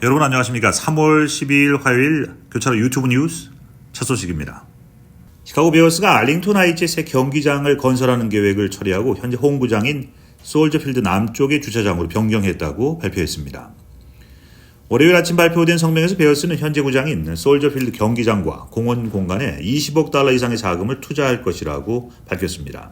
여러분 안녕하십니까. 3월 12일 화요일 교차로 유튜브 뉴스 첫 소식입니다. 시카고 베어스가 알링턴 하이츠의 새 경기장을 건설하는 계획을 처리하고 현재 홈구장인 솔저필드 남쪽의 주차장으로 변경했다고 발표했습니다. 월요일 아침 발표된 성명에서 베어스는 현재 구장인 솔저필드 경기장과 공원 공간에 $20억 이상의 자금을 투자할 것이라고 밝혔습니다.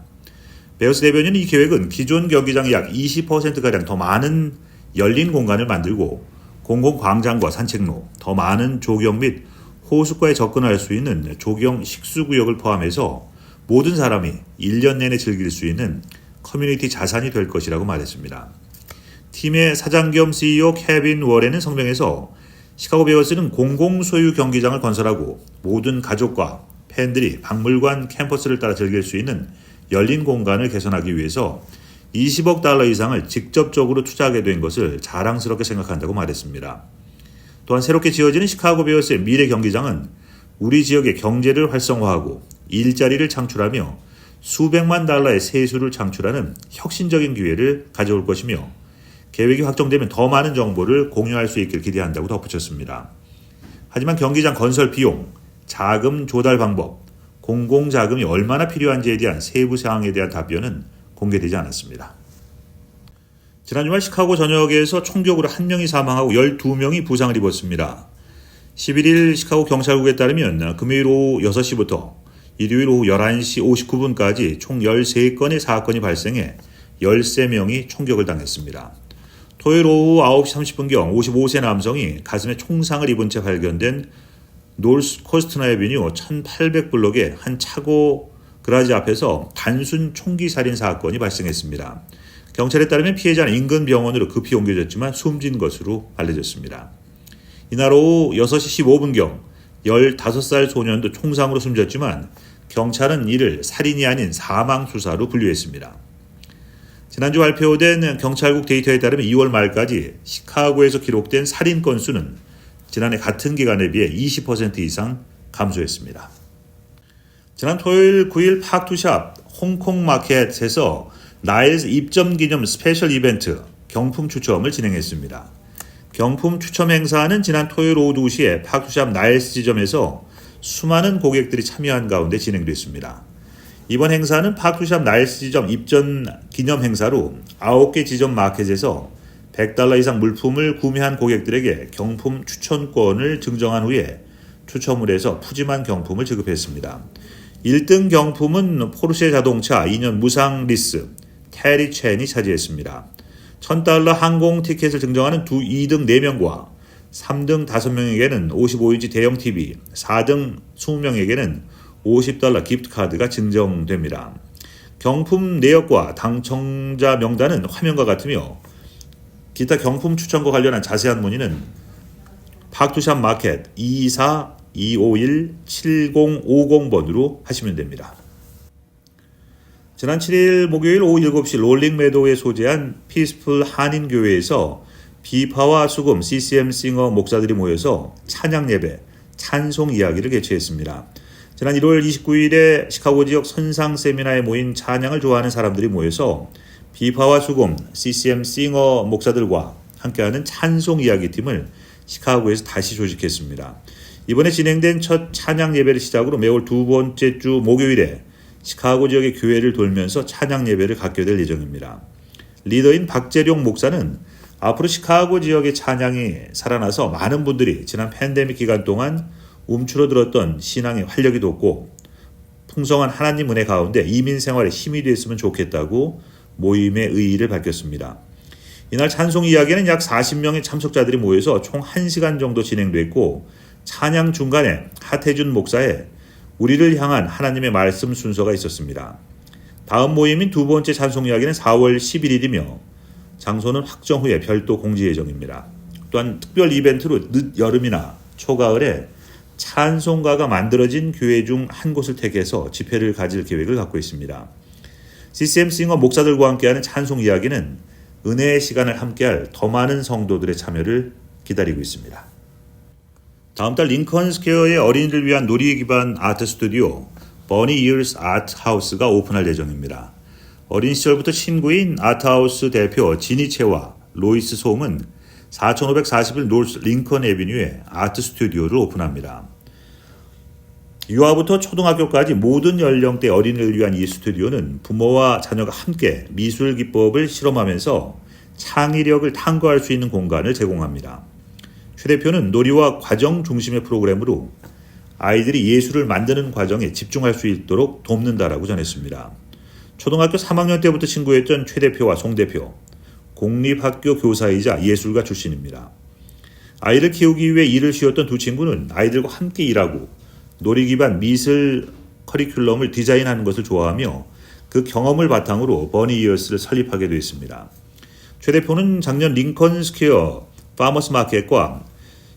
베어스 대변인은 이 계획은 기존 경기장의 약 20%가량 더 많은 열린 공간을 만들고 공공광장과 산책로, 더 많은 조경 및 호숫가에 접근할 수 있는 조경 식수구역을 포함해서 모든 사람이 1년 내내 즐길 수 있는 커뮤니티 자산이 될 것이라고 말했습니다. 팀의 사장 겸 CEO 케빈 워렌은 성명에서 시카고 베어스는 공공소유 경기장을 건설하고 모든 가족과 팬들이 박물관 캠퍼스를 따라 즐길 수 있는 열린 공간을 개선하기 위해서 $20억 이상을 직접적으로 투자하게 된 것을 자랑스럽게 생각한다고 말했습니다. 또한 새롭게 지어지는 시카고 베어스의 미래 경기장은 우리 지역의 경제를 활성화하고 일자리를 창출하며 수백만 달러의 세수를 창출하는 혁신적인 기회를 가져올 것이며 계획이 확정되면 더 많은 정보를 공유할 수 있길 기대한다고 덧붙였습니다. 하지만 경기장 건설 비용, 자금 조달 방법, 공공자금이 얼마나 필요한지에 대한 세부 사항에 대한 답변은 공개되지 않았습니다. 지난 주말 시카고 전역에서 총격으로 1명이 사망하고 12명이 부상을 입었습니다. 11일 시카고 경찰국에 따르면 금요일 오후 6시부터 일요일 오후 11시 59분까지 총 13건의 사건이 발생해 13명이 총격을 당했습니다. 토요일 오후 9시 30분경 55세 남성이 가슴에 총상을 입은 채 발견된 노스 코스트나 애비뉴 1800블록의 한 차고 그라지 앞에서 단순 총기 살인 사건이 발생했습니다. 경찰에 따르면 피해자는 인근 병원으로 급히 옮겨졌지만 숨진 것으로 알려졌습니다. 이날 오후 6시 15분경 15살 소년도 총상으로 숨졌지만 경찰은 이를 살인이 아닌 사망수사로 분류했습니다. 지난주 발표된 경찰국 데이터에 따르면 2월 말까지 시카고에서 기록된 살인 건수는 지난해 같은 기간에 비해 20% 이상 감소했습니다. 지난 토요일 9일 파크투샵 홍콩 마켓에서 나일스 입점 기념 스페셜 이벤트 경품 추첨을 진행했습니다. 경품 추첨 행사는 지난 토요일 오후 2시에 파크투샵 나일스 지점에서 수많은 고객들이 참여한 가운데 진행됐습니다. 이번 행사는 파크투샵 나일스 지점 입점 기념 행사로 9개 지점 마켓에서 $100 이상 물품을 구매한 고객들에게 경품 추천권을 증정한 후에 추첨을 해서 푸짐한 경품을 지급했습니다. 1등 경품은 포르쉐 자동차 2년 무상 리스 테리 첸이 차지했습니다. $1000 항공 티켓을 증정하는 2등 4명과 3등 5명에게는 55인치 대형 TV, 4등 20명에게는 $50 기프트카드가 증정됩니다. 경품 내역과 당첨자 명단은 화면과 같으며 기타 경품 추천과 관련한 자세한 문의는 파크투샵 마켓 224-251-7050번으로 하시면 됩니다. 지난 7일 목요일 오후 7시 롤링 메도우에 소재한 피스풀 한인교회에서 비파와 수금 CCM 싱어 목사들이 모여서 찬양 예배, 찬송 이야기를 개최했습니다. 지난 1월 29일에 시카고 지역 선상 세미나에 모인 찬양을 좋아하는 사람들이 모여서 비파와 수금 CCM 싱어 목사들과 함께하는 찬송 이야기팀을 시카고에서 다시 조직했습니다. 이번에 진행된 첫 찬양 예배를 시작으로 매월 두 번째 주 목요일에 시카고 지역의 교회를 돌면서 찬양 예배를 갖게 될 예정입니다. 리더인 박재룡 목사는 앞으로 시카고 지역의 찬양이 살아나서 많은 분들이 지난 팬데믹 기간 동안 움츠러들었던 신앙의 활력이 돋고 풍성한 하나님 은혜 가운데 이민 생활에 힘이 됐으면 좋겠다고 모임의 의의를 밝혔습니다. 이날 찬송 이야기는 약 40명의 참석자들이 모여서 총 1시간 정도 진행됐고 찬양 중간에 하태준 목사의 우리를 향한 하나님의 말씀 순서가 있었습니다. 다음 모임인 두 번째 찬송 이야기는 4월 11일이며 장소는 확정 후에 별도 공지 예정입니다. 또한 특별 이벤트로 늦 여름이나 초가을에 찬송가가 만들어진 교회 중 한 곳을 택해서 집회를 가질 계획을 갖고 있습니다. CCM 싱어 목사들과 함께하는 찬송 이야기는 은혜의 시간을 함께할 더 많은 성도들의 참여를 기다리고 있습니다. 다음 달 링컨 스퀘어의 어린이를 위한 놀이 기반 아트 스튜디오 버니 이어스 아트 하우스가 오픈할 예정입니다. 어린 시절부터 친구인 아트하우스 대표 지니체와 로이스 송은 4541 노스 링컨 애비뉴에 아트 스튜디오를 오픈합니다. 유아부터 초등학교까지 모든 연령대 어린이를 위한 이 스튜디오는 부모와 자녀가 함께 미술 기법을 실험하면서 창의력을 탐구할 수 있는 공간을 제공합니다. 최 대표는 놀이와 과정 중심의 프로그램으로 아이들이 예술을 만드는 과정에 집중할 수 있도록 돕는다라고 전했습니다. 초등학교 3학년 때부터 친구였던 최 대표와 송 대표, 공립학교 교사이자 예술가 출신입니다. 아이를 키우기 위해 일을 쉬었던 두 친구는 아이들과 함께 일하고 놀이 기반 미술 커리큘럼을 디자인하는 것을 좋아하며 그 경험을 바탕으로 버니 이어스를 설립하게 됐습니다. 최 대표는 작년 링컨 스퀘어 파머스 마켓과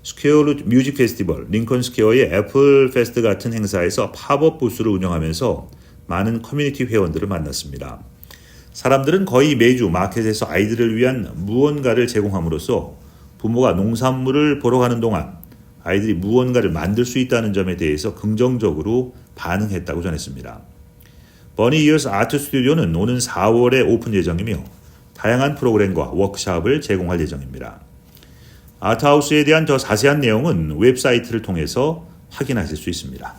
스퀘어 뮤직 페스티벌, 링컨 스퀘어의 애플 페스트 같은 행사에서 팝업 부스를 운영하면서 많은 커뮤니티 회원들을 만났습니다. 사람들은 거의 매주 마켓에서 아이들을 위한 무언가를 제공함으로써 부모가 농산물을 보러 가는 동안 아이들이 무언가를 만들 수 있다는 점에 대해서 긍정적으로 반응했다고 전했습니다. 버니 이어스 아트 스튜디오는 오는 4월에 오픈 예정이며 다양한 프로그램과 워크숍을 제공할 예정입니다. 아트하우스에 대한 더 자세한 내용은 웹사이트를 통해서 확인하실 수 있습니다.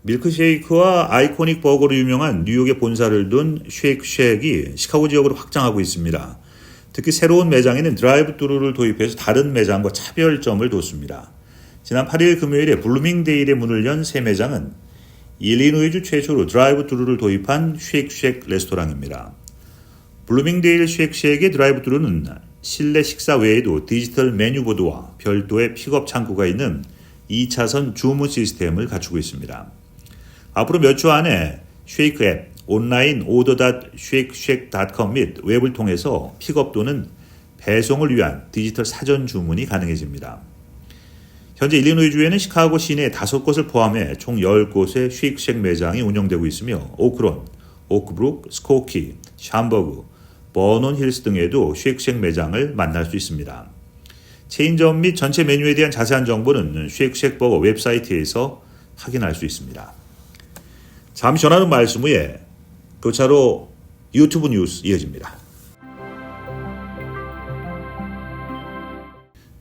밀크쉐이크와 아이코닉 버거로 유명한 뉴욕에 본사를 둔 쉐이크쉑이 시카고 지역으로 확장하고 있습니다. 특히 새로운 매장에는 드라이브-트루를 도입해서 다른 매장과 차별점을 뒀습니다. 지난 8일 금요일에 블루밍데일에 문을 연 새 매장은 일리노이주 최초로 드라이브-트루를 도입한 쉐이크쉑 레스토랑입니다. 블루밍데일 쉐이크쉑의 드라이브-트루는 실내 식사 외에도 디지털 메뉴보드와 별도의 픽업 창구가 있는 2차선 주문 시스템을 갖추고 있습니다. 앞으로 몇 주 안에 쉐이크 앱, 온라인 order.shakeShack.com 및 웹을 통해서 픽업 또는 배송을 위한 디지털 사전 주문이 가능해집니다. 현재 일리노이주에는 시카고 시내 5곳을 포함해 총 10곳의 쉐이크쉑 매장이 운영되고 있으며 오크론, 오크브룩, 스코키, 샴버그, 버논 힐스 등에도 쉐이크쉑 매장을 만날 수 있습니다. 체인점 및 전체 메뉴에 대한 자세한 정보는 쉐이크쉑 버거 웹사이트에서 확인할 수 있습니다. 잠시 전하는 말씀 후에 교차로 유튜브 뉴스 이어집니다.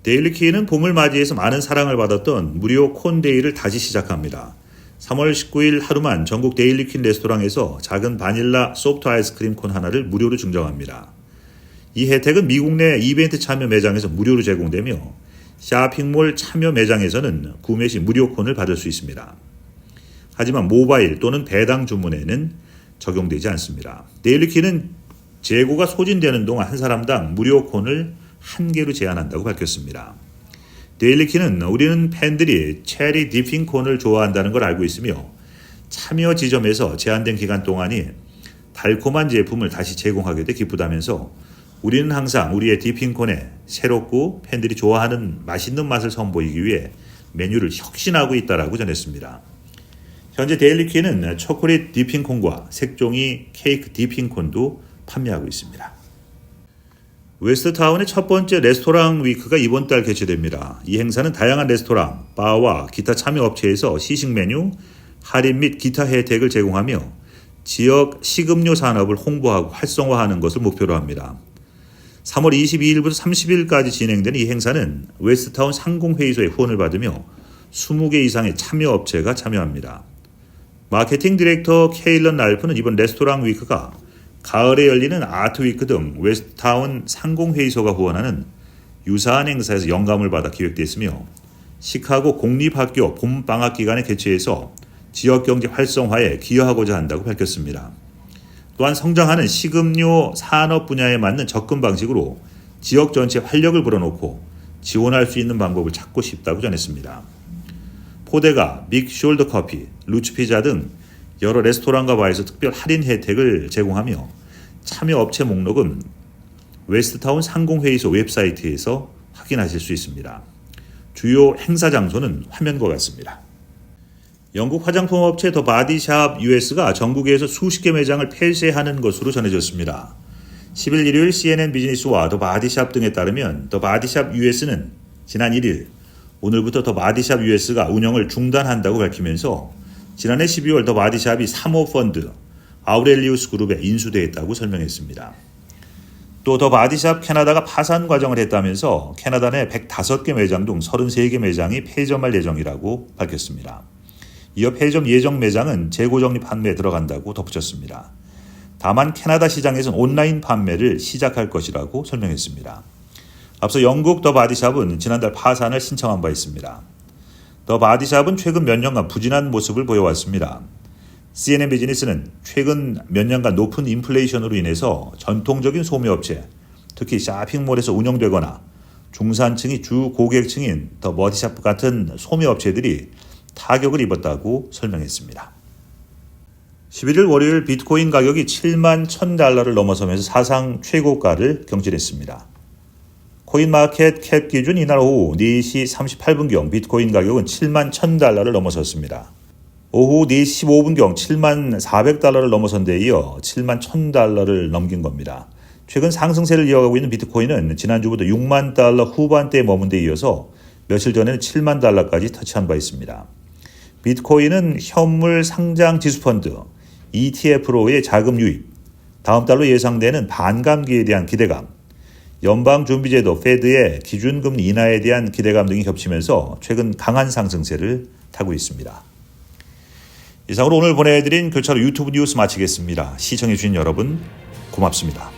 데일리키는 봄을 맞이해서 많은 사랑을 받았던 무료 콘데이를 다시 시작합니다. 3월 19일 하루만 전국 데일리퀸 레스토랑에서 작은 바닐라 소프트 아이스크림 콘 하나를 무료로 증정합니다. 이 혜택은 미국 내 이벤트 참여 매장에서 무료로 제공되며 쇼핑몰 참여 매장에서는 구매 시 무료 콘을 받을 수 있습니다. 하지만 모바일 또는 배당 주문에는 적용되지 않습니다. 데일리퀸은 재고가 소진되는 동안 한 사람당 무료 콘을 한 개로 제한한다고 밝혔습니다. 데일리퀸은 우리는 팬들이 체리 디핑 콘을 좋아한다는 걸 알고 있으며 참여 지점에서 제한된 기간 동안이 달콤한 제품을 다시 제공하게 돼 기쁘다면서 우리는 항상 우리의 디핑 콘에 새롭고 팬들이 좋아하는 맛있는 맛을 선보이기 위해 메뉴를 혁신하고 있다라고 전했습니다. 현재 데일리퀸은 초콜릿 디핑콘과 색종이 케이크 디핑콘도 판매하고 있습니다. 웨스트타운의 첫 번째 레스토랑 위크가 이번 달 개최됩니다. 이 행사는 다양한 레스토랑, 바와 기타 참여 업체에서 시식 메뉴, 할인 및 기타 혜택을 제공하며 지역 식음료 산업을 홍보하고 활성화하는 것을 목표로 합니다. 3월 22일부터 30일까지 진행되는 이 행사는 웨스트타운 상공회의소의 후원을 받으며 20개 이상의 참여 업체가 참여합니다. 마케팅 디렉터 케일런 랄프는 이번 레스토랑 위크가 가을에 열리는 아트 위크 등 웨스트타운 상공회의소가 후원하는 유사한 행사에서 영감을 받아 기획됐으며 시카고 공립학교 봄방학 기간에 개최해서 지역경제 활성화에 기여하고자 한다고 밝혔습니다. 또한 성장하는 식음료 산업 분야에 맞는 접근 방식으로 지역 전체에 활력을 불어넣고 지원할 수 있는 방법을 찾고 싶다고 전했습니다. 포데가, 빅숄더 커피, 루츠피자 등 여러 레스토랑과 바에서 특별 할인 혜택을 제공하며 참여 업체 목록은 웨스트타운 상공회의소 웹사이트에서 확인하실 수 있습니다. 주요 행사 장소는 화면과 같습니다. 영국 화장품 업체 더 바디샵 US가 전국에서 수십 개 매장을 폐쇄하는 것으로 전해졌습니다. 10일 일요일 CNN 비즈니스와 더 바디샵 등에 따르면 더 바디샵 US는 지난 1일 오늘부터 더 바디샵 US가 운영을 중단한다고 밝히면서 지난해 12월 더 바디샵이 사모펀드 아우렐리우스 그룹에 인수되었다고 설명했습니다. 또 더 바디샵 캐나다가 파산 과정을 했다면서 캐나다 내 105개 매장 등 33개 매장이 폐점할 예정이라고 밝혔습니다. 이어 폐점 예정 매장은 재고정리 판매에 들어간다고 덧붙였습니다. 다만 캐나다 시장에서는 온라인 판매를 시작할 것이라고 설명했습니다. 앞서 영국 더 바디샵은 지난달 파산을 신청한 바 있습니다. 더 바디샵은 최근 몇 년간 부진한 모습을 보여왔습니다. CNN 비즈니스는 최근 몇 년간 높은 인플레이션으로 인해서 전통적인 소매업체, 특히 쇼핑몰에서 운영되거나 중산층이 주 고객층인 더 바디샵 같은 소매업체들이 타격을 입었다고 설명했습니다. 11일 월요일 비트코인 가격이 7만 1,000달러를 넘어서면서 사상 최고가를 경신했습니다. 코인마켓 캡 기준 이날 오후 4시 38분경 비트코인 가격은 7만 1,000달러를 넘어섰습니다. 오후 4시 15분경 7만 400달러를 넘어선 데 이어 7만 1,000달러를 넘긴 겁니다. 최근 상승세를 이어가고 있는 비트코인은 지난주부터 6만 달러 후반대에 머문 데 이어서 며칠 전에는 7만 달러까지 터치한 바 있습니다. 비트코인은 현물 상장 지수펀드 ETF로의 자금 유입, 다음 달로 예상되는 반감기에 대한 기대감, 연방준비제도 페드의 기준금리 인하에 대한 기대감 등이 겹치면서 최근 강한 상승세를 타고 있습니다. 이상으로 오늘 보내드린 교차로 유튜브 뉴스 마치겠습니다. 시청해주신 여러분 고맙습니다.